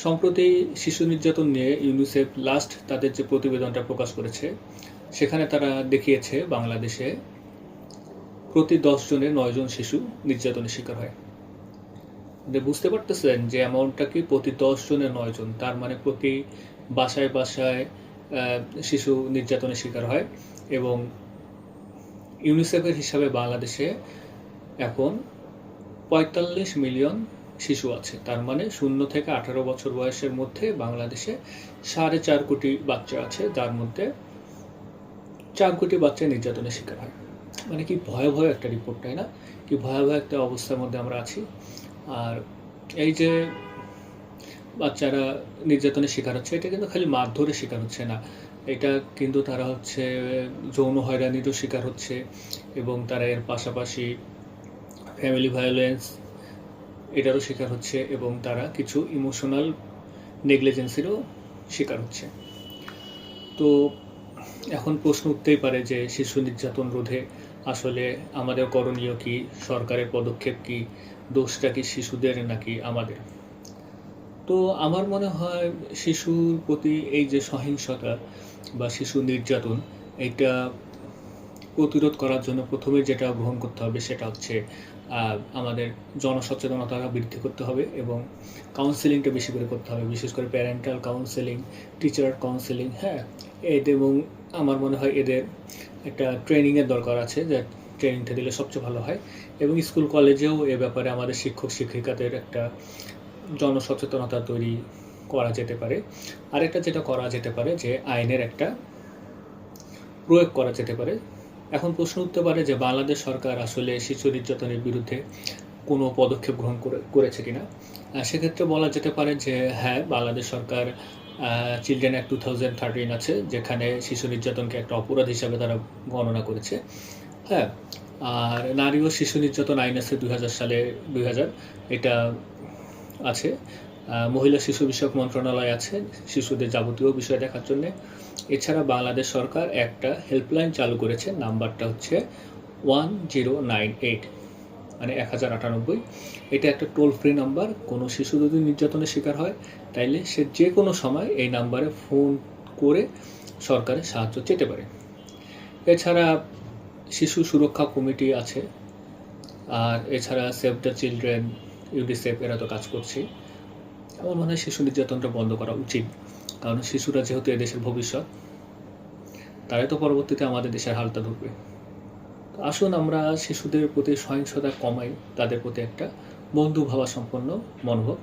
সম্প্রতি শিশু নির্যাতন নিয়ে ইউনিসেফ লাস্ট তাদের যে প্রতিবেদনটা প্রকাশ করেছে, সেখানে তারা দেখিয়েছে বাংলাদেশে প্রতি 10 জনে 9 জন শিশু নির্যাতনের শিকার হয়। বুঝতে পারতেছেন যে অ্যামাউন্টটা কি? প্রতি 10 জনে 9 জন, তার মানে প্রতি বাসায় বাসায় শিশু নির্যাতনের শিকার হয়। এবং ইউনিসেফের হিসাবে বাংলাদেশে এখন 45 মিলিয়ন শিশু আছে। তার মানে 0 থেকে 18 বছর বয়সের মধ্যে বাংলাদেশে 4.5 কোটি বাচ্চা আছে, যার মধ্যে 4 কোটি বাচ্চা নির্যাতনের শিকার হয়। মানে কি ভয়াবহ একটা রিপোর্ট, তাই না? কি ভয়াবহ একটা অবস্থার মধ্যে আমরা আছি। আর এই যে বাচ্চারা নির্যাতনের শিকার হচ্ছে, এটা কিন্তু খালি মারধরের শিকার হচ্ছে না, এটা কিন্তু তারা হচ্ছে যৌন হয়রানিরও শিকার হচ্ছে, এবং তারা এর পাশাপাশি ফ্যামিলি ভায়োলেন্স এটারও শিকার হচ্ছে, এবং তারা কিছু ইমোশনাল নেগলিজেন্সেরও শিকার হচ্ছে। তো এখন প্রশ্ন উঠতেই পারে যে শিশু নির্যাতন রোধে আসলে আমাদের করণীয় কি, সরকারের পদক্ষেপ কি, দোষটা কি শিশুদের নাকি আমাদের? তো আমার মনে হয় শিশুর প্রতি এই যে সহিংসতা বা শিশু নির্যাতন, এটা প্রতিরোধ করার জন্য প্রথমে যেটা গ্রহণ করতে হবে সেটা হচ্ছে আমাদের জনসচেতনতা বৃদ্ধি করতে হবে, এবং কাউন্সেলিংটা বেশি করে করতে হবে, বিশেষ করে প্যারেন্টাল কাউন্সেলিং, টিচার কাউন্সেলিং। হ্যাঁ, এবং আমার মনে হয় এদের একটা ট্রেনিংয়ের দরকার আছে, যে ট্রেনিংটা দিলে সবচেয়ে ভালো হয়। এবং স্কুল কলেজেও এ ব্যাপারে আমাদের শিক্ষক শিক্ষিকাদের একটা জনসচেতনতা তৈরি করা যেতে পারে। আরেকটা যেটা করা যেতে পারে যে আইনের একটা প্রয়োগ করা যেতে পারে। এখন প্রশ্ন উঠতে পারে যে বাংলাদেশ সরকার আসলে শিশু নির্যাতনের বিরুদ্ধে কোনো পদক্ষেপ গ্রহণ করেছে কিনা। সেক্ষেত্রে বলা যেতে পারে যে হ্যাঁ, বাংলাদেশ সরকার চিলড্রেন অ্যাক্ট 2013 আছে, যেখানে শিশু নির্যাতনকে একটা অপরাধ হিসাবে তারা গণনা করেছে। হ্যাঁ, আর নারী ও শিশু নির্যাতন আইন আছে 2000 এটা আছে। মহিলা শিশু বিষয়ক মন্ত্রণালয় আছে শিশুদের যাবতীয় বিষয় দেখার জন্যে। এছাড়া বাংলাদেশ সরকার একটা হেল্পলাইন চালু করেছে, নাম্বারটা হচ্ছে 1098, মানে 1098। এটা একটা টোল ফ্রি নাম্বার। কোনো শিশু যদি নির্যাতনের শিকার হয়, তাইলে সে যে কোনো সময় এই নাম্বারে ফোন করে সরকারের সাহায্য চেতে পারে। এছাড়া শিশু সুরক্ষা কমিটি আছে, আর এছাড়া সেভ দ্য চিলড্রেন, ইউনিসেফ, এরা তো কাজ করছে। আমার মনে হয় শিশু নির্যাতনটা বন্ধ করা উচিত, কারণ শিশুরা যেহেতু এদেশের ভবিষ্যৎ, তারাই তো পরবর্তীতে আমাদের দেশের হালটা ধরবে। তো আসুন আমরা শিশুদের প্রতি সহিংসতা কমাই, তাদের প্রতি একটা বন্ধুভাবাসম্পন্ন মনোভাব